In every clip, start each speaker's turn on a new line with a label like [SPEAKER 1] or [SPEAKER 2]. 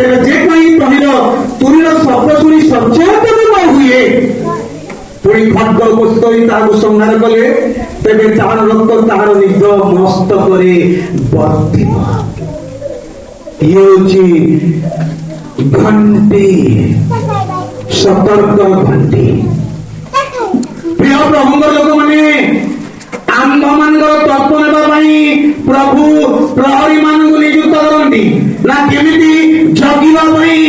[SPEAKER 1] ତେବେ ଯେ କହି ତୁରୀର ଶବ୍ଦ ଶୁଣି ସଚେତନ ହୁଏ, ପୁଣି ଖଡ୍ଗ ଉପସ୍ଥିତ ହୋଇ ତାହାକୁ ସଂହାର କଲେ, ତେବେ ତାହାର ରକ୍ତ ତାହାର ନିଜ ମସ୍ତକରେ ବର୍ତ୍ତିବ। ଇଏ ହେଉଛି ଘଣ୍ଟି, ସତର୍କ ଘଣ୍ଟି। ପ୍ରିୟ ପ୍ରଭୁଙ୍କର ଲୋକମାନେ, ଆମ୍ଭ ମାନଙ୍କର ତତ୍ତ୍ୱ ନେବା ପାଇଁ ପ୍ରଭୁ ପ୍ରହରୀ ମାନଙ୍କୁ ନିଯୁକ୍ତ କରନ୍ତି ନା କେମିତି ଜଗିବା ପାଇଁ,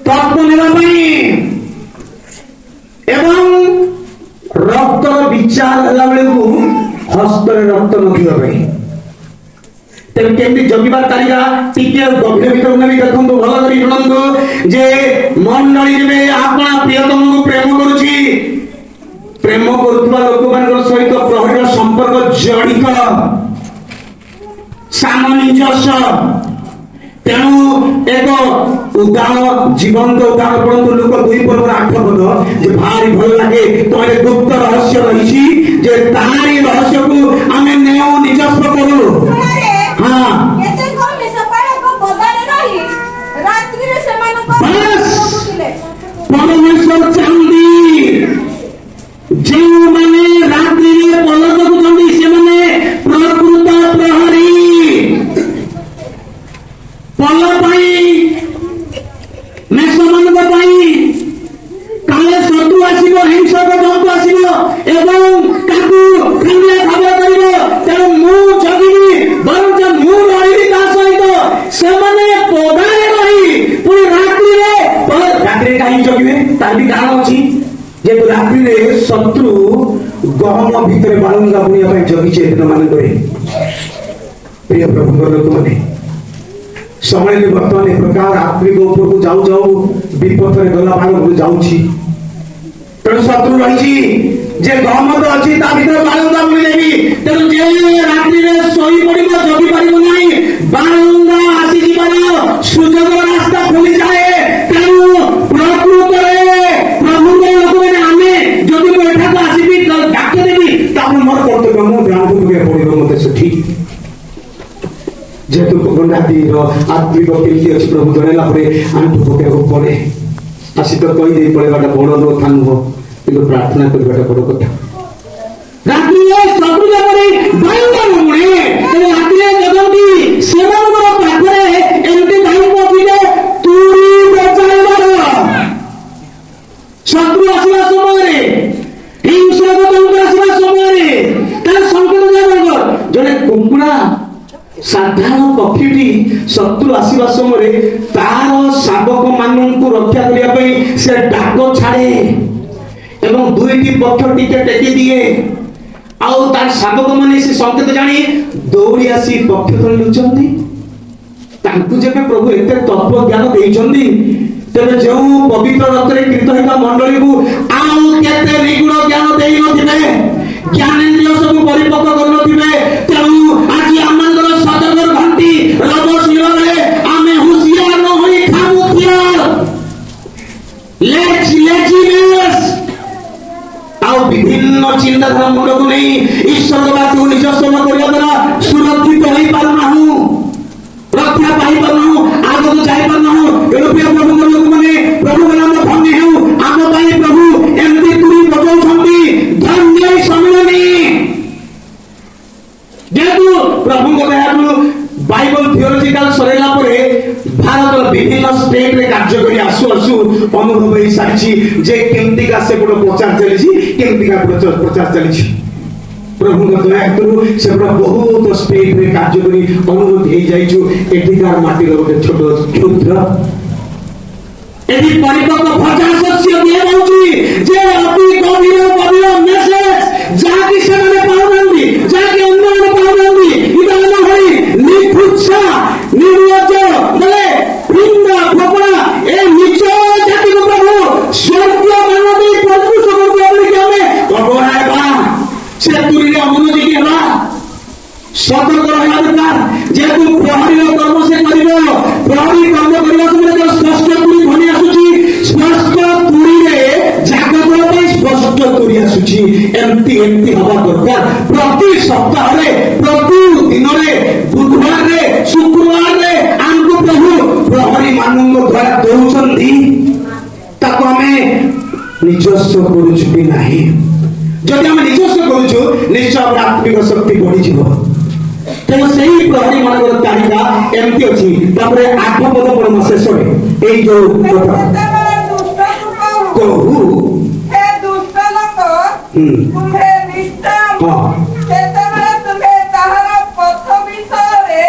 [SPEAKER 1] ତତ୍ତ୍ୱ ନେବା ପାଇଁ ଏବଂ ରକ୍ତର ବିଚାର ହେଲା ବେଳକୁ ହସ୍ତରେ ରକ୍ତ ନଥିବା ପାଇଁ। ତେଣୁ କେମିତି ଜଗିବାର ତାଲିକା ଟିକେ ଗଭୀର ଭିତରକୁ ନେବି। ଦେଖନ୍ତୁ, ଭଲ କରି ଶୁଣନ୍ତୁ ଯେ ମଣ୍ଡଳୀ ଯେବେ ଆପଣ ପ୍ରିୟତମକୁ ପ୍ରେମ କରୁଛି, ପ୍ରେମ କରୁଥିବା ଲୋକମାନଙ୍କ ସହିତ ପ୍ରହରୀର ସମ୍ପର୍କ ଜଡ଼ିତ, ସାମଞ୍ଜସ୍ୟ। ତେଣୁ ଏକ ଉଦାହରଣ, ଜୀବନ୍ତ ଉଦାହରଣ ପଢନ୍ତୁ ଲୋକ 2:8 ଯେ ଭାରି ଭଲ ଲାଗେ। ତମେ ଗୁପ୍ତ ରହସ୍ୟ ରହିଛି ଯେ ତାହାରି ରହସ୍ୟକୁ ଆମେ ନେଉ, ନିଜସ୍ୱ କରୁ। ପରମେଶ୍ୱର ଚାହାନ୍ତି ଯେଉଁମାନେ ରାତ୍ରିରେ ପଲ ଜଗୁଛନ୍ତି ସେମାନେ ପ୍ରକୃତ ପ୍ରହରୀ। ପଲ ପାଇଁ, ମେଷମାନଙ୍କ ପାଇଁ କାଳେ ଶତ୍ରୁ ଆସିବ, ହିଂସକ ଜନ୍ତୁ ଆସିବ ଏବଂ ତାକୁ ଖଣ୍ଡିଆ ଖାବରା କରିବ। ତେଣୁ ମୁଁ ଜଗିବି, ବରଂ ମୁଁ ରହିବି ତା ସହିତ। ସେମାନେ ପଦାରେ ରହି ପୁଣି ରାତ୍ରିରେ କାହିଁକି ଜଗିବେ? ତାର ବି କାରଣ ଅଛି। ଯେହେତୁ ରାତ୍ରିରେ ଶତ୍ରୁ ଗହମ ଭିତରେ ବାଳୁଙ୍ଗା ବୁଣିବା ପାଇଁ ଜଗିছে ଦିନ ମାନଙ୍କରେ। ପ୍ରିୟ ପ୍ରଭୁଙ୍କର ଲୋକମାନେ, ସମୟ ବର୍ତ୍ତମାନ ଏ ପ୍ରକାର ରାତ୍ରିଙ୍କ ଉପରକୁ ଯାଉ ଯାଉ ବିପଥରେ ଗଲା ଭାଗକୁ ଯାଉଛି। ତେଣୁ ଶତ୍ରୁ ରହିଛି ଯେ ଗହମ ତ ଅଛି, ତା ଭିତରେ ବାଳୁଙ୍ଗା ବୁଣି ଦେବି। ତେଣୁ ଯେ ରାତ୍ରିରେ ଶୋଇ ପଡିବ, ଜଗି ପାରିବ ନାହିଁ, ବାଳୁଙ୍ଗା ଆସିଯିବାର ସୁଯୋଗ ରାସ୍ତା ଖୋଲିଯାଏ। ତେଣୁ ପ୍ରକୃତରେ ପ୍ରଭୁଙ୍କ ଲୋକମାନେ ଆମେ ଯଦି ମୁଁ ଏଠାକୁ ଆସିବି ଡାକ ଦେବି, ତାପରେ ମୋର କର୍ତ୍ତବ୍ୟ ମୁଁ ଗ୍ରାମକୁ ପଡିବ ମତେ ସେଠି। ଯେହେତୁ ରାତିର ଆତ୍ମିକ କେମିତି ଅଛି ପ୍ରଭୁ ଜଣେଇଲା ପରେ ଆଣ୍ଠୁ ପକେଇବାକୁ ପଡେ। ଆସି ତ କହିଦେଇ ପଳେଇବାଟା ବଡ କଥା ନୁହଁ, କିନ୍ତୁ ପ୍ରାର୍ଥନା କରିବାଟା ବଡ କଥା। ରାତିରେ ଶତ୍ରୁ ଯେପରି ବାଳୁଙ୍ଗା ନୁହେଁ, ରାତିରେ ଜଗନ୍ତି ସେମାନଙ୍କର ପାଖରେ ଏମିତି ଦାୟିତ୍ୱ ଅଛି ଯେ ତୁରୀ ବଚାଇବାର। ଶତ୍ରୁ ଆସିବା ସମୟରେ, ହିଂସ୍ର ଜନ୍ତୁ ଆସିବା ସମୟରେ ତାର ସଂକେତ ଦିଆଯିବ। ଜଣେ କୁକୁଡ଼ା, ସାଧାରଣ ପକ୍ଷୀଟି ଶତ୍ରୁ ଆସିବା ସମୟରେ ତାର ଶାବକ ମାନଙ୍କୁ ରକ୍ଷା କରିବା ପାଇଁ ସେ ଡାକ ଛାଡେ ଏବଂ ଦୁଇଟି ପକ୍ଷ ଟିକେ ଟେକି ଦିଏ। ଆଉ ତାର ଶାବକ ମାନେ ସେ ସଂକେତ ଜାଣି ଦୌଡ଼ି ଆସି ପକ୍ଷ ତଳେ ଲୁଚନ୍ତି। ତାଙ୍କୁ ଯେବେ ପ୍ରଭୁ ଏତେ ତତ୍ତ୍ୱ ଜ୍ଞାନ ଦେଇଛନ୍ତି, ତେବେ ଯେଉଁ ପବିତ୍ର ରକ୍ତରେ କୀର୍ତ୍ତ ହେଇଥିବା ମଣ୍ଡଳୀକୁ ଆଉ କେତେ ନିଗୁଣ ଜ୍ଞାନ ଦେଇ ନଥିବେ, ଜ୍ଞାନେନ୍ଦ୍ରିୟ ସବୁ ପରିପକ୍ୱ କରିନଥିବେ। ତେଣୁ ଆଜି ଆମଙ୍କର ସତର୍କ ଘଣ୍ଟି ରବଶୀଳ ବେଳେ ଆମେ ହୁସିଆର ନ ହୋଇ ଖାମୁଖିଆର ଆଉ ବିଭିନ୍ନ ଚିନ୍ତାଧାରା ମୁଣ୍ଡକୁ ନେଇ ଈଶ୍ୱର ବାକ୍ୟକୁ ନିଜସ୍ୱ କରିବା ଦ୍ୱାରା ସୁରକ୍ଷିତ ହେଇପାରୁନାହୁଁ, ରକ୍ଷା ପାଇପାରୁନାହୁଁ, ଆଗକୁ ଯାଇପାରୁନାହୁଁ। ତେଣୁ ପ୍ରିୟ ପ୍ରଭୁଙ୍କ ଲୋକମାନେ, ପ୍ରଭୁଙ୍କ ନାମ ଧନ୍ୟ ହେଉ। ଆମ ପାଇଁ ପ୍ରଭୁ ଏମିତି ତୁରୀ ବଜାଉଛନ୍ତି, ଧନ୍ୟ ସମ୍ମିଳନୀ। ଯେହେତୁ ପ୍ରଭୁଙ୍କ ଦୟାରୁ ବାଇବଲ ଥିଓଲୋଜିକାଲ ସରେଇଲା ପରେ ଭାରତର ବିଭିନ୍ନ ଷ୍ଟେଟରେ କାର୍ଯ୍ୟ କରି ଆସୁ ଆସୁ ଅନୁଭବ ହେଇସାରିଛି ଯେ କେମିତିକା ସେପଟ ପ୍ରଚାର ଚାଲିଛି, କେମିତିକା ପ୍ରଚାର ଚାଲିଛି। ପ୍ରଭୁଙ୍କ ଦୟା ହେତୁ ସେପଟ ବହୁତ ଷ୍ଟେଟରେ କାର୍ଯ୍ୟ କରି ଅନୁଭୂତି ହେଇଯାଇଛୁ। ଏଠିକାର ମାଟିର ଗୋଟେ ଛୋଟ କ୍ଷୁଦ୍ର ଏଠି ପରିପକ୍ୱ ଭଜା ଶସ୍ୟ ଦିଆଯାଉଛି ଯେ ଅତି ଗଭୀର ଗଭୀର ମେସେଜ ଯାହାକି ସେମାନେ ପାଉନାହାନ୍ତି, ଯାହାକି ଅନ୍ୟମାନେ ପାଉନାହାନ୍ତି। ଇଦାନ ଭଳି ନିଖୁଚ୍ଛା ନିର୍ଲଜ୍ଜ ବୋଲେ ବୃନ୍ଦା ଫୋପଡ଼ା ଏ ନିଚ ଜାତିକୁ ପ୍ରଭୁ ସ୍ୱର୍ଗୀୟ ମାନ ଦେଇ ପ୍ରଦୂଷ କରୁଥିବା ବୋଲିକି ଆମେ ଅବହେଳା ହେବା, ସେ ତୁରୀରେ ଅମନୋଯୋଗୀ ହେବା, ସତର୍କ ରହିବା ଦରକାର। ଯେହେତୁ ପ୍ରହରୀର କର୍ମ ସେ କରିବ, ପ୍ରହରୀ କର୍ମ କରିବା ସମୟରେ ସ୍ପଷ୍ଟ ତୁରୀ ଧ୍ୱନି ଆସୁଛି, ସ୍ପଷ୍ଟ ତୁରୀରେ ଜାଗ ଦେବା ପାଇଁ ସ୍ପଷ୍ଟ ତୁରୀ ଆସୁଛି। ଏମିତି ହବା ଦରକାର। ପ୍ରତି ସପ୍ତାହରେ, ପ୍ରତି ଦିନରେ, ବୁଧବାରରେ, ଶୁକ୍ରବାରରେ ନିଜସ୍ୱ କରୁଛୁ କି ନାହିଁ। ଯଦି ଆମେ ନିଜସ୍ୱ କରୁଛୁ ନିଶ୍ଚୟ ଆମର ଆତ୍ମିକ ଶକ୍ତି ବଢିଯିବ। ତେଣୁ ସେଇ ପ୍ରହରୀ ମାନଙ୍କର ତାଲିକା ଏମିତି ଅଛି। ତାପରେ 8 ପଦ ପଢମ ଶେଷରେ ଏଇ ଯୋଉ କଥା କହୁ
[SPEAKER 2] ହେ ଦୁଷ୍ଟ ଲୋକ ତୁମେ ନିଶ୍ଚୟ ସେତେବେଳେ ତୁମେ ତାହାର ପଥ ବିଷୟରେ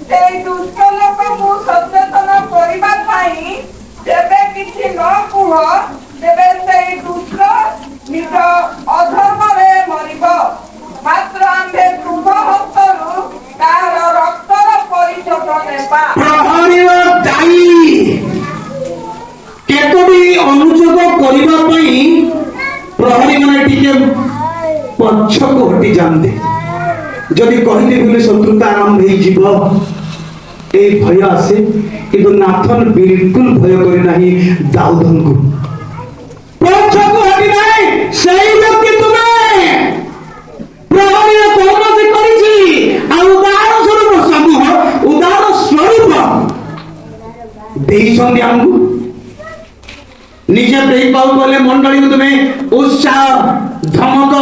[SPEAKER 2] ସେଇ ଦୁଷ୍ଟ ଲୋକକୁ ସଚେତନ କରିବା ପାଇଁ ଯେବେ କିଛି ନ କୁହ ତେବେ ସେଇ ଦୁଷ୍ଟ ନିଜ ଅଧର୍ମରେ ମରିବ। ମାତ୍ର ଆମ୍ଭେ ତୁମ ହସ୍ତରୁ ତାହାର ରକ୍ତର ପରିଶୋଧ ନେବା।
[SPEAKER 1] ପ୍ରହରୀର ଦାୟୀ କେତୋଟି ଅନୁଚ୍ଛେଦ କରିବା ପାଇଁ ପ୍ରହରୀ ମାନେ ଟିକେ ପଛକୁ ହଟି ଯାଆନ୍ତି। ଯଦି କହିଲେ ବୋଲି ଶତ୍ରୁତା ଆରମ୍ଭ ହେଇଯିବ এই ভয় আসে। কিন্তু নাথন বিলকুল ভয় করে ନାହିଁ ଦାଉଦଙ୍କୁ। ପଛକୁ ହଟି ନାହିଁ ସେଇ ବ୍ୟକ୍ତି ତୁମେ ପ୍ରହରୀର କର୍ମ ସେ କରିଛି। ଆଉ ଉଦାହରଣ ସ୍ୱରୂପ ସମୂହ ଉଦାହରଣ ସ୍ୱରୂପ ଦେଇଛନ୍ତି ଆମକୁ। ନିଜେ ଦେଇପାଉ କଲେ ମଣ୍ଡଳୀକୁ ତୁମେ ଉତ୍ସାହ ଧମକ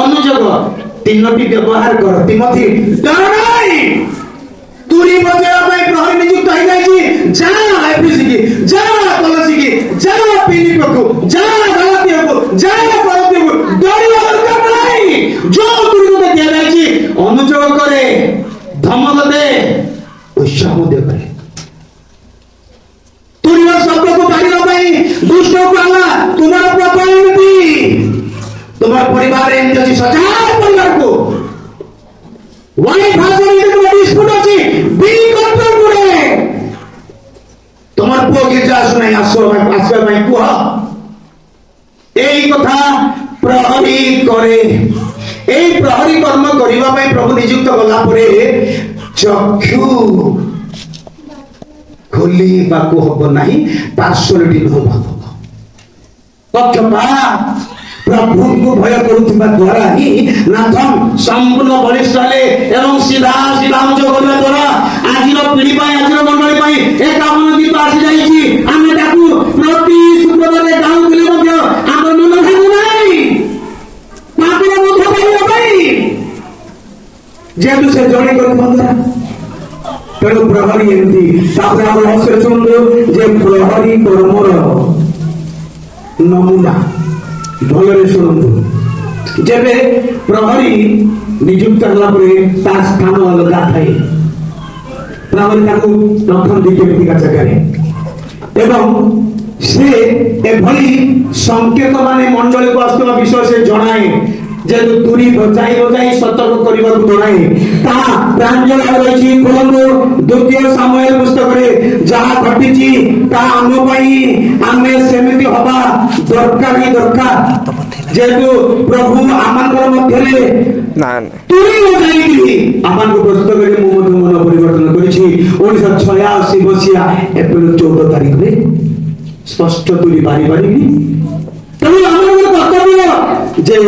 [SPEAKER 1] ଅନୁଯୋଗ ତିନୋଟି ବ୍ୟବହାର କର। ତିମୋଥୀ ଡର ନାହିଁ। ତୁରୀ ବଜେଇବା ପାଇଁ ପ୍ରହରୀ ନିଯୁକ୍ତ ହେଇଯାଇଛି। ଯା ଏଫେସୀକି, ଯା କଲୋସୀକି, ଯା ଫିଲିପିକୁ, ଯା ଗଲାତିଆକୁ, ଯା କରନ୍ତିଆକୁ ଡରିବା ଦରକାର ନାହିଁ। ଯୋଉ ତୁରୀ ତତେ ଦିଆଯାଇଛି ଅନୁଯୋଗ କରେ, ଧମକ ଦେ, ଉତ୍ସାହ ମଧ୍ୟ କରେ। ତୁରୀର ଶବ୍ଦକୁ ବାଡ଼ିବା ପାଇଁ ଦୁଷ୍ଟକୁ ଆଲା ତୁମର ପ୍ରଥମ ଏମିତି তোমার পরিবারে এমনি আছে সজাগ পরিবারକୁ ওয়াইফ হাজবেন্ড এর ডিসপুট আছে বি কন্ট্রোল করে তোমার পুଅ গির্জা আসু নাই আসবে ভাই কুহ এই কথা প্রহরী করে। এই প্রহরী কর্ম করিবা ପାଇଁ প্রভু নিযুক্ত গলা পরে চক্ষু ଖୋଲିବାକୁ ହବ ନାହିଁ, ପାର୍ଶ୍ୱଟି ହବାକୁ ହବ। ପକ୍ଷପାତ ପ୍ରଭୁଙ୍କୁ ଭୟ କରୁଥିବା ଦ୍ୱାରା ହିଁ ନାଥନ ସମ୍ପୂର୍ଣ୍ଣ ବଳିଷ୍ଠ ହେଲେ ଏବଂ ସିଧା ଅନୁଯୋଗ କରିବା ଦ୍ୱାରା ଆଜିର ପିଢ଼ି ପାଇଁ ଆଜିର ମଣ୍ଡଳୀ ପାଇଁ ଏକାବନ ଗୀତ ଆସିଯାଇଛି। ଆମେ ତାକୁ ପ୍ରତି ଶୁକ୍ରବାରରେ ଗାଉଥିଲେ ମଧ୍ୟ ଆମର ମନ ଭାଙ୍ଗୁ ନାହିଁ ପାପର ମଧ୍ୟ ପାଇବା ପାଇଁ, ଯେହେତୁ ସେ ଜଣେ କରିବା ଦ୍ୱାରା। ତେଣୁ ପ୍ରହରୀ ଏମିତି। ତାପରେ ଆମେ ଅବସର ଶୁଣନ୍ତୁ ଯେ ପ୍ରହରୀ କର୍ମର ନମୁନା ଭଲରେ ଶୁଣନ୍ତୁ। ଯେବେ ପ୍ରହରୀ ନିଯୁକ୍ତ ହେଲା ପରେ ତା ସ୍ଥାନ ଅଲଗା ଥାଏ। ପ୍ରହରୀ ତାକୁ ରଖନ୍ତି କେମିତିକା ଜାଗାରେ ଏବଂ ସେ ଏଭଳି ସଂକେତ ମାନେ ମଣ୍ଡଳୀକୁ ଆସୁଥିବା ବିଷୟ ସେ ଜଣାଏ। যেহেতু তুরি বজাই বজাই সতর্ক করিବାକୁ জଣାଏ। ତାହା ପ୍ରାଞ୍ଜଳ ରହିଛି। ଖୋଲନ୍ତୁ ଦ୍ୱିତୀୟ ସାମୁଏଲ ପୁସ୍ତକରେ ଯାହା ଘଟିଛି ତାହା ଆମ ପାଇଁ ଆମେ ସେମିତି ହବା ଦରକାର ହିଁ ଦରକାର। ଯେହେତୁ ପ୍ରଭୁ ଆମଙ୍କର ମଧ୍ୟରେ ତୁରି ବଜାଇକି ଆମକୁ ପୁସ୍ତକରେ ମୁଁ ମଧ୍ୟ ମନ ପରିବର୍ତ୍ତନ କରିଛି। 1986 ମସିହା ଏପ୍ରିଲ 14 ତାରିଖରେ ସ୍ପଷ୍ଟ ତୁରି ବାରିପାରିବି। ତେଣୁ ଆମର କର୍ତ୍ତବ୍ୟ ଯେ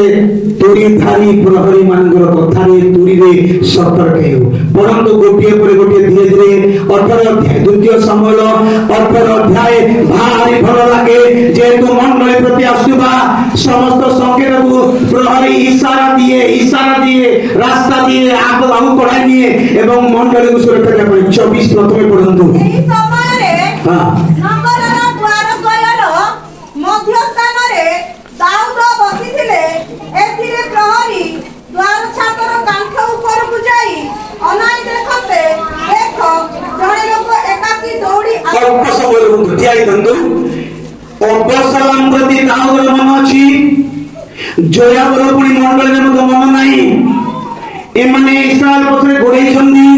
[SPEAKER 1] ତୁରୀଧାରୀ ପ୍ରହରୀ ମାନଙ୍କର କଥାରେ ତୁରୀରେ ସତର୍କ ହେଉ। ପରନ୍ତୁ ଗୋଟିଏ ପରେ ଗୋଟିଏ ଧୀରେ ଧୀରେ 18 ଅଧ୍ୟାୟ ଦ୍ୱିତୀୟ ସାମୁଏଲ 18 ଅଧ୍ୟାୟ ଭାରି ଭଲ ଲାଗେ। ଯେହେତୁ ମଣ୍ଡଳୀ ପ୍ରତି ଆସୁଥିବା ସମସ୍ତ ସଂକେତକୁ ପ୍ରହରୀ ଇଶାରା ଦିଏ ରାସ୍ତା ଦିଏ ଆଗକୁ କଢାଇ ନିଏ ଏବଂ ମଣ୍ଡଳୀକୁ ସୁରକ୍ଷା ଦେବା ପାଇଁ 24 ପ୍ରଥମେ ପଢନ୍ତୁ।
[SPEAKER 2] ଏହି ସମୟରେ ନଗରର ଦ୍ୱାର ଦ୍ୱୟର ମଧ୍ୟସ୍ଥାନରେ ଦାଉଦ ବସିଥିଲେ। ଏଥିରେ ପ୍ରହରୀ ଦ୍ୱାର ଛାତର କାନ୍ଥ ଉପରକୁ ଯାଇ ଅନାଇ ଦେଖନ୍ତେ, ଦେଖ ଜଣେ ଲୋକ ଏକାକୀ ଦୌଡ଼ି ଅବସଲମ ପ୍ରତି ଦାଉଦର ମନ ଅଛି, ଜୋୟାବର ପୁଣି ମଣ୍ଡଳୀରେ ମଧ୍ୟ ମନ ନାହିଁ। ଏମାନେ ଇସ୍ରାଏଲ ପଛରେ ଗୋଡ଼େଇଛନ୍ତି।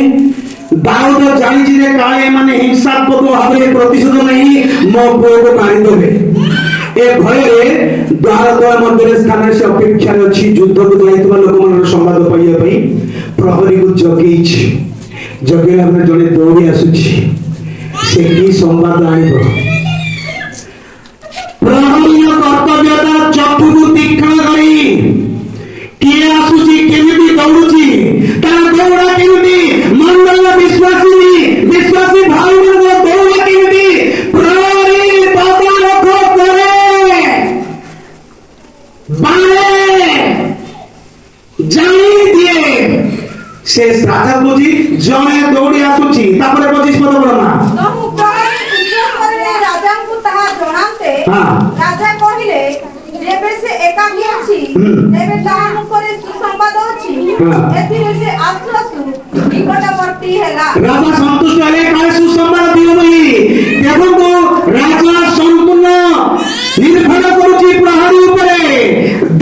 [SPEAKER 2] ଦାଉଦ ଜାଣିଛି ଯେ କାଳେ ଏମାନେ ହିଂସାତ୍ମକ ଭାବରେ ପ୍ରତିଶୋଧ ନେଇ ମୋ ପୁଅକୁ ମାରିଦେବେ। ଏ ଭୟରେ ଦ୍ୱାର ଦ୍ୱାର ମଧ୍ୟରେ ସ୍ଥାନରେ ସେ ଅପେକ୍ଷାରେ ଅଛି। ଯୁଦ୍ଧକୁ ଯାଇଥିବା ଲୋକମାନଙ୍କର ସମ୍ବାଦ ପାଇବା ପାଇଁ ପ୍ରହରୀକୁ ଜଗେଇଛି। ଜଗେଇଲା ପରେ ଜଣେ ଦୌଡ଼ି ଆସୁଛି। ସେ କି ସମ୍ବାଦ ଆଣିବ? ପ୍ରହରୀର କର୍ତ୍ତବ୍ୟତା ଚକ୍ଷୁକୁ ତୀକ୍ଷ୍ଣ କରି କିଏ ଆସୁଛି, କେମିତି ଦୌଡୁଛି, ତାର ଦୌଡ଼ା କେମିତି, ମଣ୍ଡଳୀର ବିଶ୍ୱାସୀ ଭାଇମାନଙ୍କର ଦୌଡ଼ା କେମିତି ପ୍ରହରୀ ତଦାରଖ କରେ। से राजा कौची जणे दौड़ी आसुची तापर 25 पद पढ़ना
[SPEAKER 3] तो ମୁଁ ପ୍ରହରୀ ଉଚ୍ଚସ୍ୱରରେ ରାଜାଙ୍କୁ ତାହା ଜଣାନ୍ତେ
[SPEAKER 2] ହଁ।
[SPEAKER 3] ରାଜା କହିଲେ ଯେବେ ସେ ଏକାକୀ ଅଛି ତେବେ ତାହା ଉପରେ ସୁସମ୍ବାଦ ଅଛି
[SPEAKER 2] ହଁ।
[SPEAKER 3] ଏଥିରେ ସେ ଆସୁ ଆସୁ ନିକଟବର୍ତ୍ତୀ ହେଲା।
[SPEAKER 2] राजा संतुष्ट हेले काहे सुसंबाद दियो बोली देखो राजा संपूर्ण निर्भर करूची प्रहरी उपरे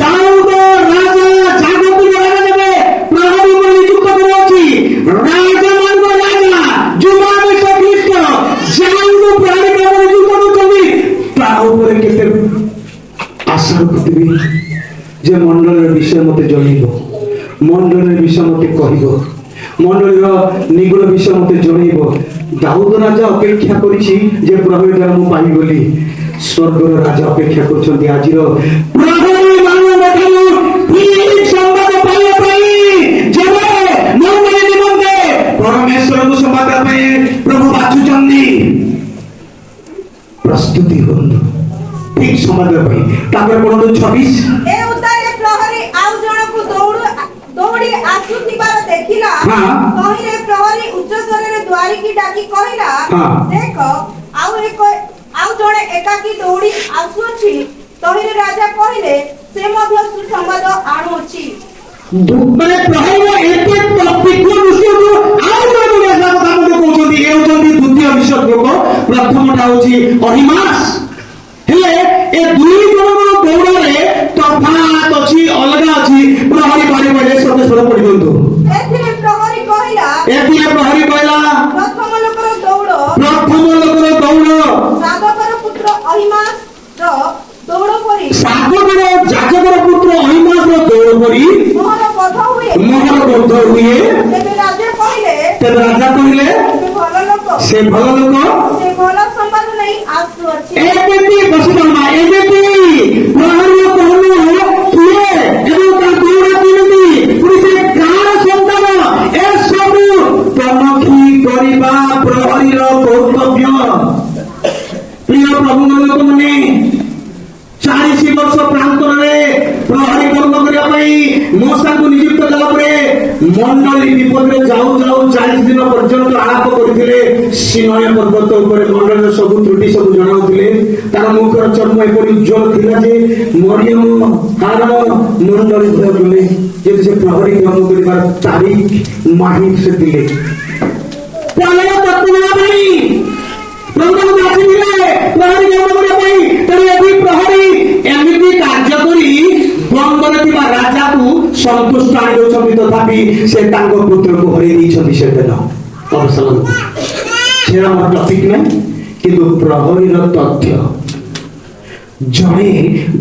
[SPEAKER 2] दाऊद राजा जागत राजा देबे प्रहरी पर नियुक्त करूची राजा मानव राजा जुबान से ख्रीष्ट जानू प्रहरी पर नियुक्त करूची ता उपरे केते आशा रखिबी जे मंडलर विषय मते जणिबो मंडलर विषय मते कहिबो मंडलीर निगुण विषय मते जणैब दाऊद राजा अपेक्षा करिछि जे प्रहरी द्वारा मु पाई बोली स्वर्गर राजा अपेक्षा करछन्ती आजिर प्रहरी मानव ठानु ठीक संवाद पाइया पाई जेबे मंडली निमंते परमेश्वर को संवाद पाई प्रभु बाछुचन्ती प्रस्तुति होंदु ठीक संवाद पाई तापर पढो 26
[SPEAKER 3] ଏ ଉତ୍ତାରେ ପ୍ରହରୀ ଆଉ ଜଣକୁ ଦୌଡ଼ି ଆସୁଥିବାର ଦେଖିଲା
[SPEAKER 2] ହଁ।
[SPEAKER 3] କହିଲେ ପ୍ରହରୀ ଉଚ୍ଚସ୍ୱରରେ ଦ୍ୱାରିକି ଡାକି କହିଲା
[SPEAKER 2] ହଁ।
[SPEAKER 3] ଦେଖ ଆଉ ଜଣେ ଏକାକୀ ଦୌଡ଼ି ଆସୁଅଛି ତହିଁରେ ରାଜା କହିଲେ ସେ ମଧ୍ୟ ସୁସମ୍ବାଦ ଆଣୁଅଛି।
[SPEAKER 2] ମାନେ ପ୍ରହରୀର ଏତେ ତୀକ୍ଷ୍ଣ ଦୃଷ୍ଟିକୁ ଆଉ ଜଣେ ରାଜା କଥା ମଧ୍ୟ କହୁଛନ୍ତି ଏ ହେଉଛନ୍ତି ଦ୍ୱିତୀୟ ବିଶ୍ୱଯୁଦ୍ଧ ପ୍ରଥମଟା ହେଉଛି ଅହିମାସ ହେଲେ ଏ ଦୁଇ ଜଣଙ୍କ ଦୌଡ଼ରେ ତଫାତ ଅଛି ଅଲଗା ଅଛି ପ୍ରହରୀ କହିଲେ ସତେଶ୍ୱର ପଢି ଦିଅନ୍ତୁ
[SPEAKER 3] ଏଥିରେ ପ୍ରହରୀ କହିଲା ପ୍ରଥମ ଲୋକର ଦୌଡ଼ ସାଧକର ପୁତ୍ର ଅହିମାସର ଦୌଡ଼ ପରି
[SPEAKER 2] ଯାଜକର ପୁତ୍ର ଅହିମାସର ଦୌଡ଼ ପରି
[SPEAKER 3] ମୋହର ବଧ ହୁଏ। ତେବେ ରାଜା କହିଲେ ସେ ଭଲ ଲୋକ ସେ ଭଲ ସମ୍ବାଦ ନେଇ ଆସୁଅଛି।
[SPEAKER 2] ଏମିତି ବସିବା ଏମିତି ପ୍ରହରୀ କହିଲେ କିଏ ଏବଂ ତା ଦୌଡ଼ କେମିତି ପୁଣି ସେ ଗାଁର ସନ୍ତାନ ଏସବୁ ତନଖି କରିବା ପ୍ରହରୀର କର୍ତ୍ତବ୍ୟ। ପ୍ରିୟ ପ୍ରଭୁଙ୍କ ଲୋକମାନେ 40 ବର୍ଷ ପ୍ରାନ୍ତରରେ ପ୍ରହରୀ କର୍ମ କରିବା ପାଇଁ ମୂଷାକୁ ନିଯୁକ୍ତ କଲା ପରେ ମଣ୍ଡଳୀ ବିପଦରେ ଯାଉ 40 ଦିନ ପର୍ଯ୍ୟନ୍ତ ଆଳାପ କରିଥିଲେ ସିନୟ ପର୍ବତ ଉପରେ ମଣ୍ଡଳୀର ସବୁ ତ୍ରୁଟି ସବୁ ଜଣାଉଥିଲେ ତାର ମୁଖର ଚର୍ମ ଏପରି ଉଜ୍ଜ୍ୱଳ ଥିଲା ଯେ ମରିୟମ ତାର ମଣ୍ଡଳୀ ଭୟ କଲେ ଯେହେତୁ ସେ ପ୍ରହରୀ କର୍ମ କରିବାର ତାରିଖ ମାହି ସେ ଥିଲେ ପ୍ରଳୟ ତତ୍ତ୍ୱ ପାଇଁ ପ୍ରଭୁ ଆସିଥିଲେ ପ୍ରହରୀ କର୍ମ କରିବା ପାଇଁ ତେଣୁ ଏଠି ପ୍ରହରୀ ଏମିତି କାର୍ଯ୍ୟ କରି ଦ୍ୱନ୍ଦ୍ୱରେ ଥିବା ରାଜାକୁ ସନ୍ତୁଷ୍ଟ ଆଣି ଦେଉଛନ୍ତି ତଥାପି ସେ ତାଙ୍କ ପୁତ୍ରକୁ ହରେଇ ଦେଇଛନ୍ତି ସେଦିନ ଅବସର ସେଟା ମୋର ଟପିକ ନାହିଁ କିନ୍ତୁ ପ୍ରହରୀର ତଥ୍ୟ ଜଣେ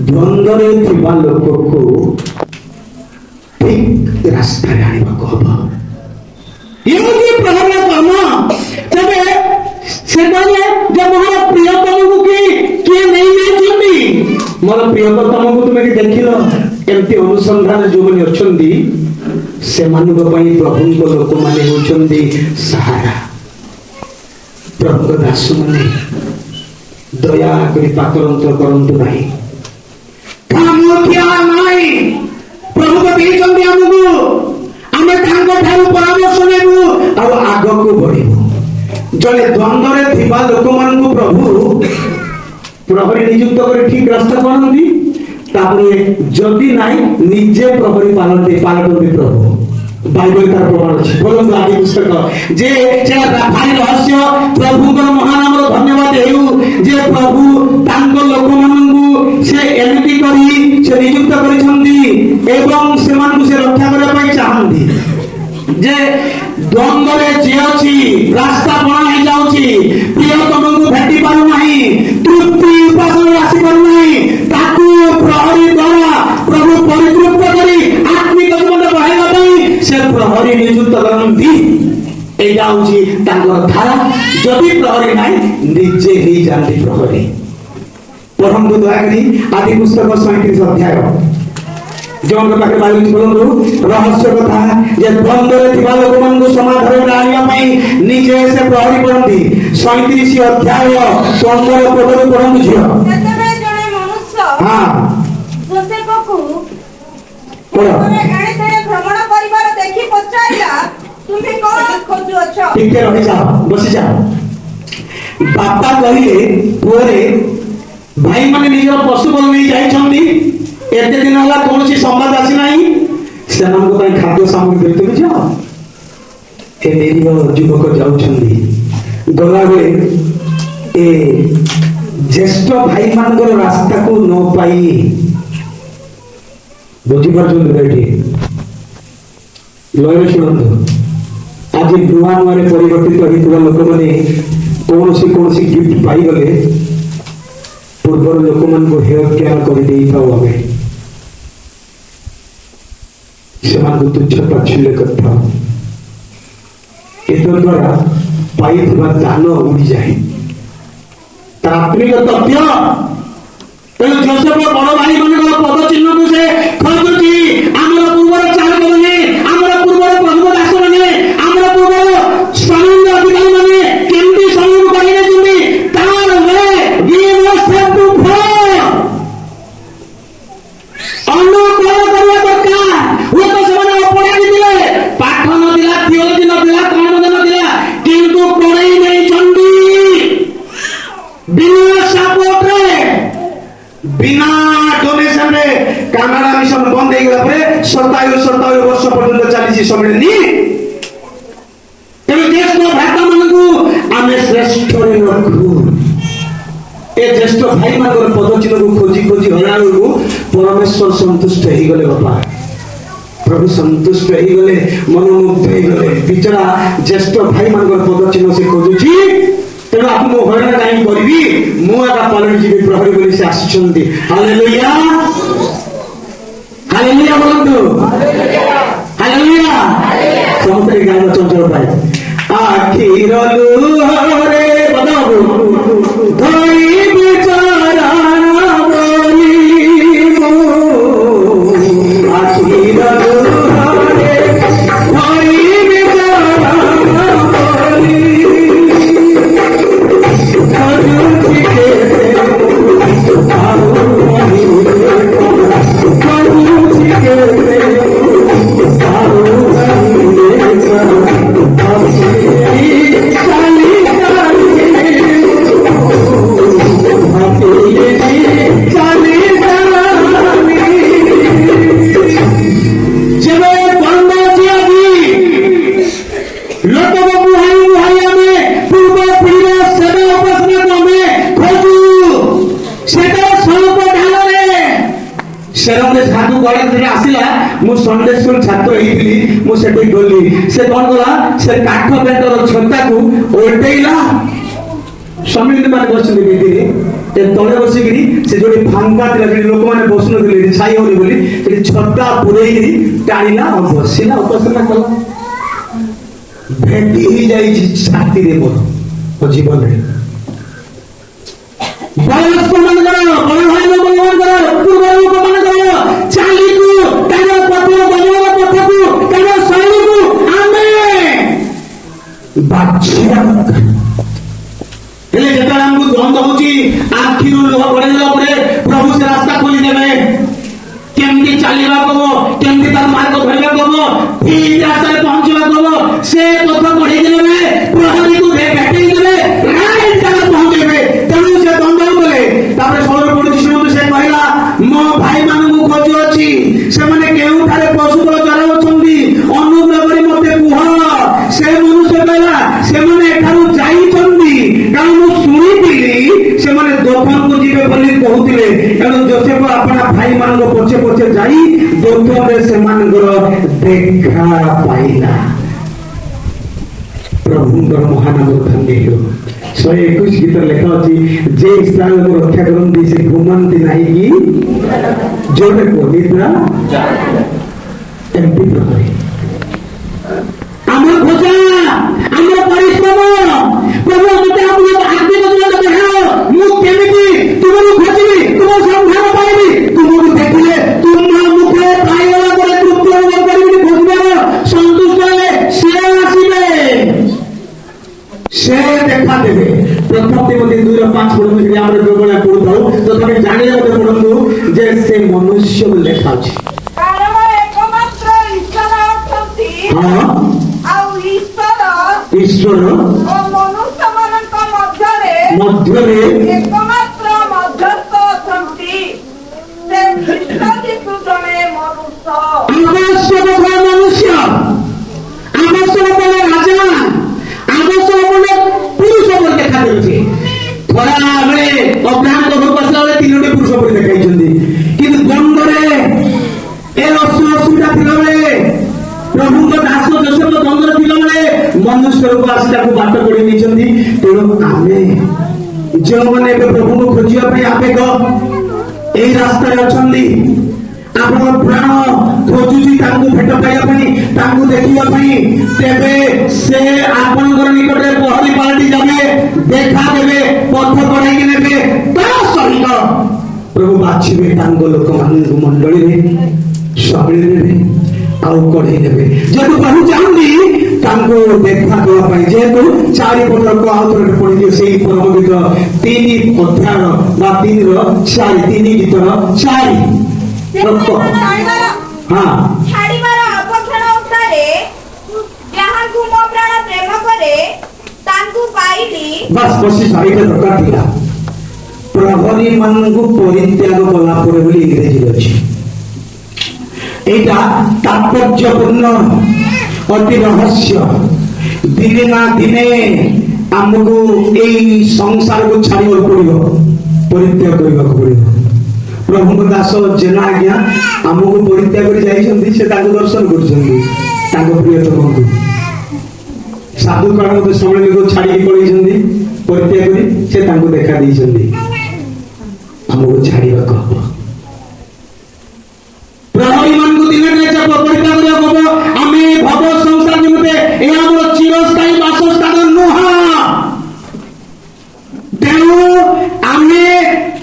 [SPEAKER 2] ଦ୍ୱନ୍ଦ୍ୱରେ ଥିବା ଲୋକକୁ ଠିକ ରାସ୍ତାରେ ଆଣିବାକୁ ହବ ଏମିତି ପ୍ରହରୀର କାମ ତେବେ ସେ କହିଲେ ଯେ ମୋର ପ୍ରିୟତମକୁ କିଏ ନେଇଯାଇଛନ୍ତି ମୋର ପ୍ରିୟତମକୁ ତୁମେ କି ଦେଖିଲ ଏମିତି ଅନୁସନ୍ଧାନ ଯୋଉମାନେ ଅଛନ୍ତି ସେମାନଙ୍କ ପାଇଁ ପ୍ରଭୁଙ୍କ ଲୋକମାନେ ହେଉଛନ୍ତି ସାହାରା ପ୍ରଭୁଙ୍କ ଦାସମାନେ ଦୟାକରି ପାତରନ୍ତ କରନ୍ତୁ ନାହିଁ କାମଖିଆ ନାହିଁ ପ୍ରଭୁ ତ ଦେଇଛନ୍ତି ଆମକୁ ଆମେ ତାଙ୍କ ଠାରୁ ପରାମର୍ଶ ନେବୁ ଆଉ ଆଗକୁ ବଢିବୁ ଜଣେ ଦ୍ୱନ୍ଦ୍ୱରେ ଥିବା ଲୋକମାନଙ୍କୁ ପ୍ରଭୁ ପ୍ରହରୀ ନିଯୁକ୍ତ କରି ଠିକ ରାସ୍ତା କରନ୍ତି ତାପରେ ଯଦି ନାହିଁ ନିଜେ ପ୍ରହରୀ ପାଲଟନ୍ତି ପ୍ରଭୁ ବାଇବେଲ ତାର ପ୍ରମାଣ ଅଛି ବୋଲନ୍ତୁ ଆଦି ପୁସ୍ତକ ଯେ ସେଟା ଭାରି ରହସ୍ୟ ପ୍ରଭୁଙ୍କର ମହାନାମର ଧନ୍ୟବାଦ ହେଉ ଯେ ପ୍ରଭୁ ତାଙ୍କ ଲୋକମାନଙ୍କୁ ସେ ଏମିତି କରି ସେ ନିଯୁକ୍ତ କରିଛନ୍ତି ଏବଂ ସେମାନଙ୍କୁ ସେ ରକ୍ଷା କରିବା ପାଇଁ ଚାହାନ୍ତି ଯେ ଦ୍ୱନ୍ଦ୍ୱରେ ଯିଏ ଅଛି ରାସ୍ତା ବଣା ହେଇଯାଉଛି ପ୍ରିୟତମଙ୍କୁ ଭେଟି ପାରୁନାହିଁ ତୃପ୍ତି ଉପାସନା ଆସିପାରୁନାହିଁ ତାକୁ ପ୍ରହରୀ ଦ୍ୱାରା ପ୍ରଭୁ ପରିତୃପ୍ତ କରି ଆତ୍ମିକ ଜୀବନ ବଢ଼ାଇବା ପାଇଁ ସେ ପ୍ରହରୀ ନିଯୁକ୍ତ କରନ୍ତି ଏଇଟା ହଉଛି ତାଙ୍କର ଧାରା ଯଦି ପ୍ରହରୀ ନାହିଁ ନିଜେ ହେଇଯାନ୍ତି ପ୍ରହରୀ ପଢନ୍ତୁ ଦୟାକରି ଆଦି ପୁସ୍ତକ 37 ଅଧ୍ୟାୟ ଯେଉଁଙ୍କ ପାଖରେ ବାଇବେଲ ଖୋଲନ୍ତୁ ରହସ୍ୟ କଥା ଯେ ଦ୍ୱନ୍ଦ୍ୱରେ ଥିବା ଲୋକମାନଙ୍କୁ ସମାଧାନରେ ଆଣିବା ପାଇଁ ନିଜେ ସେ ପ୍ରହରୀ କରନ୍ତି 37 ଅଧ୍ୟାୟ 15 ପଦରୁ ପଢନ୍ତୁ ଝିଅ
[SPEAKER 3] ସେତେବେଳେ ଜଣେ ମନୁଷ୍ୟ ଯୋସେଫକୁ
[SPEAKER 2] ପଢ
[SPEAKER 3] ଏଣେ ତେଣେ ଭ୍ରମଣ କରିବାର ଦେଖି ପଚାରିଲା ତୁମେ କଣ ଖୋଜୁଅଛ?
[SPEAKER 2] ଟିକେ ରହିଯାଅ, ବସିଯାଅ। ବାପା କହିଲେ, ପୁଅରେ ଭାଇମାନେ ନିଜର ପଶୁବଳ ନେଇ ଯାଇଛନ୍ତି, ଏତେ ଦିନ ହେଲା କୌଣସି ସମ୍ବାଦ ଆସିନାହିଁ, ସେମାନଙ୍କ ପାଇଁ ଖାଦ୍ୟ ସାମଗ୍ରୀ ଧରି ତୁମେ ଯାଅ। ଏ ନିରୀହ ଯୁବକ ଯାଉଛନ୍ତି, ଗଲାବେଳେ ଏ ଜ୍ୟେଷ୍ଠ ଭାଇମାନଙ୍କର ରାସ୍ତାକୁ ନ ପାଇ, ବୁଝିପାରୁଛନ୍ତି ତ ଏଠି? ଲୟରେ ଶୁଣନ୍ତୁ, ଆଜି ନୂଆ ନୂଆରେ ପରିବର୍ତ୍ତିତ ହୋଇଥିବା ଲୋକମାନେ କୌଣସି କୌଣସି ଗିଫ୍ଟ ପାଇଗଲେ ପୂର୍ବର ଲୋକମାନଙ୍କୁ ହେୟଜ୍ଞାନ କରିଦେଇଥାଉ ଆମେ, ସେମାନଙ୍କୁ ତୁଚ୍ଛ ତାଚ୍ଛଲ୍ୟ କରିଥାଉ। ଏତଦ୍ୱାରା ପାଇଥିବା ଦାନ ଉଡ଼ିଯାଏ। ତାତ୍ମିକ ତଥ୍ୟ ତେଣୁ ଯୋସେଫ ବଡ ଭାଇ ମାନଙ୍କର ପଦ ଚିହ୍ନକୁ ସେ ଖୋଜୁଛି। ଆମର ପୂର୍ବର ଚାଳକ ମାନେ, ଆମର ପୂର୍ବର ପ୍ରଭୁ ଦାସ ମାନେ, ଆମର ପୂର୍ବର ସ୍ୱାମୀଙ୍କ ଅଧିକାରୀ ମାନେ କେମିତି ସମୟକୁ କରି ନେଇଛନ୍ତି, ତାର ଅନୁକରଣ କରିବା ଦରକାର। ହୁଏତ ସେମାନେ ଅପରାଧୀ ଥିଲେ, ପାଠ ନଥିଲା, ଥିଓଲୋଜି ନଥିଲା, କଣ ନଥିଲା, କିନ୍ତୁ କରେଇ ନେଇଛନ୍ତି ବିନା ସପୋର୍ଟରେ, ବିନା ଡୋନେସନରେ। କାନାଡା ମିଶନ ବନ୍ଦ ହେଇଗଲା ପରେ 27 ବର୍ଷ ପର୍ଯ୍ୟନ୍ତ ଚାଲିଛି ସମ୍ମିଳନୀ। ତେଣୁ ଜ୍ୟେଷ୍ଠ ଭ୍ରାତାମାନଙ୍କୁ ଆମେ ଶ୍ରେଷ୍ଠରେ ରଖୁ। ଏ ଜ୍ୟେଷ୍ଠ ଭାଇମାନଙ୍କର ପଦଚିହ୍ନକୁ ଖୋଜି ଖୋଜି ହଲାବେଳକୁ ପରମେଶ୍ୱର ସନ୍ତୁଷ୍ଟ ହେଇଗଲେ। ବାପା ପ୍ରଭୁ ସନ୍ତୁଷ୍ଟ ହେଇଗଲେ, ମନୋମୁଗ୍ଧ ହେଇଗଲେ। ବିଚରା ଜ୍ୟେଷ୍ଠ ଭାଇମାନଙ୍କର ପଦଚିହ୍ନ ସେ ଖୋଜୁଛି। ତେଣୁ ଆପଣ ମୁଁ ହଇରାଣ କାହିଁକି କରିବି, ମୁଁ ଏକା ପାଲଟି ଯିବି ପ୍ରହରୀ ବୋଲି ସେ ଆସିଛନ୍ତି। ହାଲେଲୁୟା, ହାଲେଲୁୟା ବୋଲନ୍ତୁ, ହାଲେଲୁୟା। ସମସ୍ତେ ଗାଁର ଚଞ୍ଚଳ ପାଏ। ଆଖିର ଲୁହରେ ବଦବୁ ଧରି ବିଚାରା ବୋଲି, ଆଖିର ଲୁହରେ ଧରି ବିଚାରା ବୋଲି, ଖୋଜୁଛି କେତେ ଆଉ ଖୋଜୁଛି କେତେ ଆଉ ଆସିଲା। ମୁଁ ସଣ୍ଡେ ସ୍କୁଲ ଛାତ୍ର ହେଇଥିଲି, ମୁଁ ସେଠି ଗଲି। ସେ କଣ କଲା, ସେ କାଠ ବେଣ୍ଟର ଛତାକୁ ଓଲଟେଇଲା। ସମିତି ମାନେ ବସିଛନ୍ତି ବେଦିରେ, ଏ ତଳେ ବସିକିରି ସେ ଯୋଉଠି ଫାଙ୍କା ଥିଲା, ସେଠି ଲୋକମାନେ ବସୁନଥିଲେ, ଛାଇ ହଉନି ବୋଲି, ସେଠି ଛତା ପୁରେଇକିରି ଟାଣିଲା, ବସିଲା, ଉପାସନା କଲା। ଭେଟି ହେଇଯାଇଛି ଛାତିରେ ମୋର ଜୀବନରେ। ବୟସ୍କ ମାନଙ୍କର, ବଡ ଭାଇ ମାନଙ୍କର, ପୂର୍ବ ଲୋକ ମାନଙ୍କର ଚାଲିକୁ, ତାର ପଥର ବଦଳ ପଥକୁ, ତାର ଶୈଳୀକୁ ଆମେ ବାଛିବା ଦରକାର। ହେଲେ ଯେତେବେଳେ ଆମକୁ ଦ୍ୱନ୍ଦ ହଉଛି, ଆଖିରୁ ଲୁହ ପଡିଗଲା ପରେ ପ୍ରଭୁ ସେ ରାସ୍ତା ଖୋଲିଦେବେ। କେମିତି ଚାଲିବାକୁ ହବ, କେମିତି ତାର ମାର୍ଗ ଧରିବାକୁ ହବ, ଠିକ ରାସ୍ତାରେ ପହଞ୍ଚିବାକୁ ହବ, ସେ ପଥ ବଢେଇ ଦେବେ, ପ୍ରହରୀକୁ ଭେଟେଇ ଦେବେ, ରାଇଟ୍ ଜାଗାରେ ପହଞ୍ଚେଇବେ। ତେଣୁ ସେ ଦ୍ୱନ୍ଦ କଲେ। ତାପରେ ସୌର ପଡୁଛି, ଶୁଣନ୍ତୁ, ସେ କହିଲା, ମୋ ଭାଇମାନଙ୍କୁ ଖୋଜୁଅଛି, ସେମାନେ କେଉଁଠାରେ ପଶୁବଳ ଚରାଉଛନ୍ତି, ଅନୁଗ୍ରହ କରି ମତେ କୁହ। ସେ ମନୁଷ୍ୟ କହିଲା, ସେମାନେ ଏଠାରୁ ଯାଇଛନ୍ତି, କାରଣ ମୁଁ ଶୁଣିଥିଲି ସେମାନେ ଦୋକାନକୁ ଯିବେ ବୋଲି କହୁଥିଲେ। ତେଣୁ ଯୋସେଫ ଆପଣା ଭାଇମାନଙ୍କ ପଛେ ପଛେ ଯାଇ ଦୋକାନରେ ସେମାନଙ୍କର ଦେଖା ପାଇଲା। ପ୍ରଭୁଙ୍କର ମହାନାମ ଧନ୍ୟ ହେଉ। 121 ଗୀତରେ ଲେଖା ଅଛି, ଯେ ଇସ୍ରାଏଲକୁ ରକ୍ଷା କରନ୍ତି ସେ ଘୁମନ୍ତି ନାହିଁ କି, ଯୋଉଟା ନିଦ୍ରା ଏମିତି ପ୍ରହରୀ। ଆମର ଖୋଜା, ଆମର ପରିଶ୍ରମ, ପ୍ରଭୁ ମତେ ମୁଁ କେମିତି ତୁମକୁ ଖୋଜିବି, ତୁମ ସନ୍ଧାନ ପାଇବି, ତୁମକୁ ଦେଖିଲେ ତୁମ ମୁଖେ ପାଇଗଲା ପରେ ତୃପ୍ତି ଅନୁଭବ କରିବି। ଖୋଜିବାର ସନ୍ତୁଷ୍ଟ ହେଲେ ସେ ଆସିବେ, ସେ ଦେଖା ଦେବେ। ପ୍ରଥମ ତିମୋଥୀ 2:5 ପଢନ୍ତୁ, ଆମର ଯୋଉଭଳିଆ ପଢୁଥାଉ, ତଥାପି ଜାଣିଲେ ମତେ ପଢନ୍ତୁ ଯେ ସେ ମନୁଷ୍ୟ ଲେଖା ଅଛି।
[SPEAKER 3] କାରଣ ଏକମାତ୍ର ଈଶ୍ୱର ଅଛନ୍ତି,
[SPEAKER 2] ହଁ,
[SPEAKER 3] ଆଉ
[SPEAKER 1] ଈଶ୍ୱର
[SPEAKER 3] ଓ ମନୁଷ୍ୟମାନଙ୍କ
[SPEAKER 1] ମଧ୍ୟରେ
[SPEAKER 3] ଏକମାତ୍ର ମଧ୍ୟସ୍ଥ ଅଛନ୍ତି। ସେ ଖ୍ରୀଷ୍ଟ ଯୀଶୁ ଜଣେ ମନୁଷ୍ୟ।
[SPEAKER 2] ଆବଶ୍ୟକ କଲେ ମନୁଷ୍ୟ, ଆବଶ୍ୟକ କଲେ ରାଜା, ଆବଶ୍ୟକ କଲେ ପୁରୁଷ ପରି ଦେଖାଯାଉଛି। ଖରାବେଳେ ଅବ୍ରାହ୍ମଙ୍କ ଘରକୁ ଆସିଲା ବେଳେ 3ଟି ପୁରୁଷ ପରି ଦେଖାଇଛନ୍ତି, କିନ୍ତୁ ଦ୍ୱନ୍ଦ୍ୱରେ ଏ ଅସୁବିଧା ଥିଲାବେଳେ ପ୍ରଭୁଙ୍କ ଦାସ ଯୋସେଫ ଦ୍ୱନ୍ଦ୍ୱରେ ଥିଲାବେଳେ ମନୁଷ୍ୟ ରୂପ ଆସି ତାକୁ ବାଟ କରି ନେଇଛନ୍ତି। ତେଣୁ ଆମେ ଯେଉଁମାନେ ଏବେ ପ୍ରଭୁଙ୍କୁ ଖୋଜିବା ପାଇଁ ଆବେଗ ଏଇ ରାସ୍ତାରେ ଅଛନ୍ତି, ଆପଣଙ୍କ ପ୍ରାଣ ଖୋଜୁଛି ତାଙ୍କୁ ଭେଟ ପାଇବା ପାଇଁ, ତାଙ୍କୁ ଦେଖିବା ପାଇଁ, ତେବେ ସେ ଆପଣଙ୍କର ନିକଟରେ ପହରି ପାଲଟି ଯାବେ, ଦେଖା ଦେବେ, ପଥ କଢାଇକି ନେବେ। ତା ସହିତ ପ୍ରଭୁ ବାଛିବେ ତାଙ୍କ ଲୋକମାନଙ୍କୁ ମଣ୍ଡଳୀରେ ସାମିଲ ନେବେ ଆଉ କଢେଇ ନେବେ। ଯେହେତୁ ପ୍ରଭୁ ଚାହୁଁନ୍ତି ତାଙ୍କୁ ଦେଖା ଦେବା ପାଇଁ, ଯେହେତୁ 4 ପଦକୁ ଆଉ ଥରେ ପଢିଲେ ସେଇ ପରମ ଗୀତ 3 ଅଧ୍ୟାୟ ବା 3 ଗୀତର 4
[SPEAKER 3] ଛାଡ଼ିବାର ଅବକ୍ଷଣ ଉତ୍ତାରେ ଯାହାଙ୍କୁ ମୋ ପ୍ରାଣ ପ୍ରେମ କରେ ତାଙ୍କୁ ପାଇଲି।
[SPEAKER 2] ବାସ୍ ବସି ସାରିବା ଦରକାର ଥିଲା। ପ୍ରହରୀ ମାନଙ୍କୁ ପରିତ୍ୟାଗ କଲା ପରେ ବୋଲି ଇଂରେଜୀରେ ଅଛି। এইটা তাৎপর্যপূর্ণ, অতি রহস্য। দিনে না দিনে ଆମକୁ ଏଇ ସଂସାରକୁ ଛାଡ଼ିବାକୁ ପଡିବ, ପରିତ୍ୟାଗ କରିବାକୁ ପଡିବ। ପ୍ରଭୁଙ୍କ ଦାସ ଜେନା ଆଜ୍ଞା ଆମକୁ ପରିତ୍ୟାଗ କରି ଯାଇଛନ୍ତି, ସେ ତାଙ୍କୁ ଦର୍ଶନ କରୁଛନ୍ତି, ତାଙ୍କ ପ୍ରିୟତମଙ୍କୁ। ସାଧୁ କାଳ ସମ୍ମିଳନୀକୁ ଛାଡ଼ିକି ପଳେଇଛନ୍ତି ପରିତ୍ୟାଗ କରି, ସେ ତାଙ୍କୁ ଦେଖା ଦେଇଛନ୍ତି। ଆମକୁ ଛାଡ଼ିବାକୁ ହବ, ପ୍ରହରୀ ମାନଙ୍କୁ ଦିନେ ପରିତ୍ୟାଗ କରିବାକୁ ହବ। ଆମେ ଭବ ସଂସାର ନିମନ୍ତେ ଏ ଆମର ଚିରସ୍ଥାୟୀ ବାସସ୍ଥାନ ନୁହଁ। ତେଣୁ ଆମେ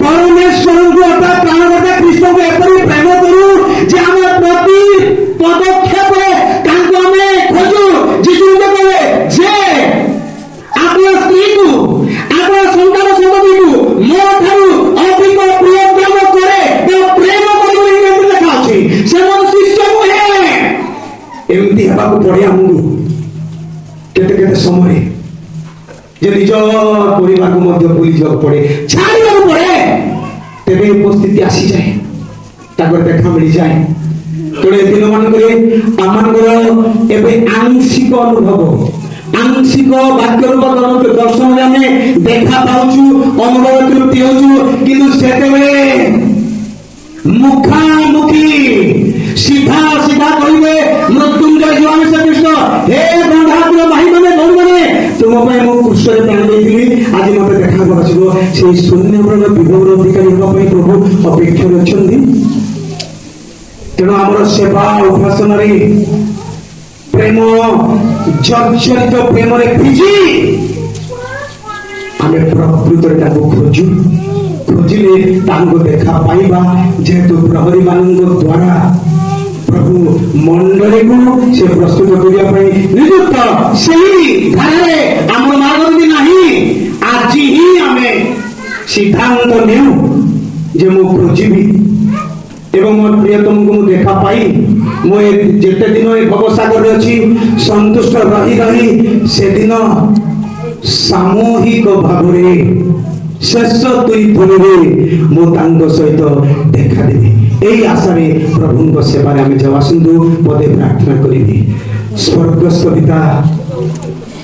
[SPEAKER 2] ପରମେଶ୍ୱରଙ୍କୁ ଅର୍ଥାତ୍ ପ୍ରାଣକର୍ତ୍ତା ଖ୍ରୀଷ୍ଟଙ୍କୁ ଏପରି ପ୍ରେମ କରୁ ଯେ ଆମେ ପ୍ରତି ପଦକ୍ଷେପରେ ତାଙ୍କୁ ଆମେ ଖୋଜୁ। ଯୀଶୁ କହିଲେ ଯେ ଆପଣ ସ୍ତ୍ରୀକୁ, ଆପଣ ସନ୍ତାନ ସନ୍ତତିକୁ ମୋ ଠାରୁ ଅଧିକ ପ୍ରିୟତମ କରେ, ପ୍ରେମ କରିବ ଲେଖା ଅଛି। ସେ ମୋର ଶିଷ୍ୟ ନୁହେଁ। ଏମିତି ହେବାକୁ ପଡେ ଆମକୁ କେତେ କେତେ ସମୟରେ, ଯେ ନିଜ ପରିବାରକୁ ମଧ୍ୟ ଭୁଲି ଯିବାକୁ ପଡେ, ଛାଡ଼ିବାକୁ ପଡେ। ତେବେ ଉପସ୍ଥିତି ଆସିଯାଏ, ତାଙ୍କର ଦେଖା ମିଳିଯାଏ। ତେଣୁ ଏ ଦିନ ମାନଙ୍କରେ ଆମମାନଙ୍କର ଏବେ ଆଂଶିକ ଅନୁଭବ, ଆଂଶିକ ବାକ୍ୟ ରୂପ ଦର୍ଶନରେ ଆମେ ଦେଖା ପାଉଛୁ, ଅନୁଭବ ତୃପ୍ତି ହେଉଛୁ। କିନ୍ତୁ ସେତେବେଳେ ମୁଖାମୁଖି ସିଧା ସିଧା କହିବେ ମୃତ୍ୟୁଞ୍ଜୟ ଯୀବାଂଶ କୃଷ୍ଣ, ହେ ଗଣ୍ଡାହାତୁର ଭାଇମାନେ ଭଉଣୀମାନେ, ତୁମ ପାଇଁ ମୁଁ କୃଷ୍ଣରେ ପ୍ରାଣ ଦେଇଥିଲି, ଆଜି ମତେ ଦେଖା କରାଯିବ। ସେଇ ଶୂନ୍ୟମରଣ ବିଭବର ଅଧିକାରୀ ହେବା ପାଇଁ ପ୍ରଭୁ ଅପେକ୍ଷାରେ ଅଛନ୍ତି। ତେଣୁ ଆମର ସେବା ଉପାସନାରେ ପ୍ରେମ ଜର୍ଜରିତ ପ୍ରେମରେ ଭିଜି ଆମେ ପ୍ରକୃତରେ ତାଙ୍କୁ ଖୋଜୁ। ଖୋଜିଲେ ତାଙ୍କୁ ଦେଖା ପାଇବା। ଯେହେତୁ ପ୍ରହରୀ ମାନଙ୍କ ଦ୍ୱାରା ପ୍ରଭୁ ମଣ୍ଡଳୀକୁ ସେ ପ୍ରସ୍ତୁତ କରିବା ପାଇଁ ନିଯୁକ୍ତ, ସେହି ଧାରାରେ ଆମର ମାର୍ଗ ଯଦି ନାହିଁ, ଆଜି ହିଁ ଆମେ ସିଦ୍ଧାନ୍ତ ନେଉ ଯେ ମୁଁ ଖୋଜିବି ଏବଂ ମୋ ପ୍ରିୟତମକୁ ମୁଁ ଦେଖା ପାଇ ମୁଁ ଯେତେ ଦିନ ଏ ଭବସାଗରରେ ଅଛି ସନ୍ତୁଷ୍ଟ ରହି ରହି ସେଦିନ ସାମୂହିକ ଭାବରେ ଶେଷ 2 ଥରରେ ମୁଁ ତାଙ୍କ ସହିତ ଦେଖାଦେବି। এই আশারে প্রভুଙ୍କ সেবারে আমি যাওয়া আসন্তু পদে প্রার্থনা করিবি। স্বর্গস্থ পিতা,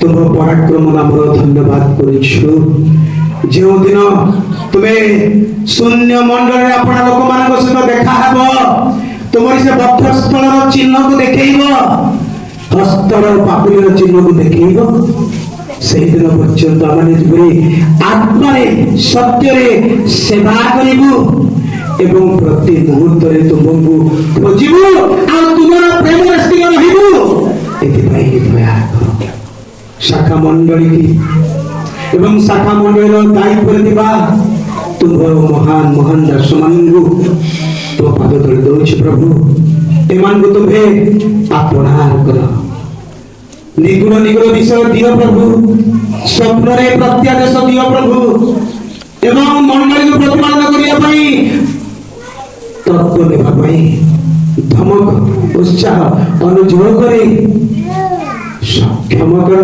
[SPEAKER 2] তোমার পরাক্রম নামর ধন্যবাদ করিছু। যেদিন তুমি শূন্য মন্ডলের আপনার লোক ମାନଙ୍କ সহ দেখা হব, তোমার সে বক্ষস্থলর চিহ্নକୁ দেখেইব, হস্তর পাপুলির চিহ্নକୁ দেখেইব। সেই দিন পর্যন্ত আমাদের জীবনে আত্মারে সত্যরে সেবা করিবু এবং প্রতি মুহূর্তে তুমକୁ খোঁজিবু আর তোমার প্রেমরে স্থির রহিবু। এথিপাই দয়া কর শাখা মন্ডলী এবং শাখা মন্ডলীর দায়িত্বরে দিবা ତୁମର ମହାନ ମହାନ ଦାସମାନଙ୍କୁ ତୋ ପାଦ ତଳେ ଦଉଛି ପ୍ରଭୁ। ଏମାନଙ୍କୁ ତୁମେ ଆପଣାର କର, ନିଗୁଣ ନିଗୁଣ ବିଷୟ ଦିଅ ପ୍ରଭୁ, ସ୍ୱପ୍ନରେ ପ୍ରତ୍ୟାଦେଶ ଦିଅ ପ୍ରଭୁ ଏବଂ ମଣ୍ଡଳୀକୁ ପ୍ରତିପାଳନ କରିବା ପାଇଁ, ତତ୍ତ୍ୱ ନେବା ପାଇଁ ଧମକ ଉତ୍ସାହ ଅନୁଯୋଗ କରି ସକ୍ଷମ କର।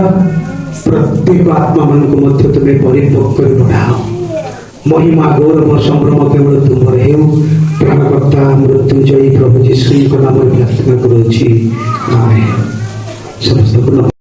[SPEAKER 1] प्रत्येक आत्मा मन को मध्य तुम्हें परिपक्व कर बढ़ाओ। महिमा गौरव संभ्रम केवल तुम्हारे हेउ। प्राणकर्ता मृत्युंजयी प्रभु जीशु नाम प्रार्थना करुछि। आमेन। समस्त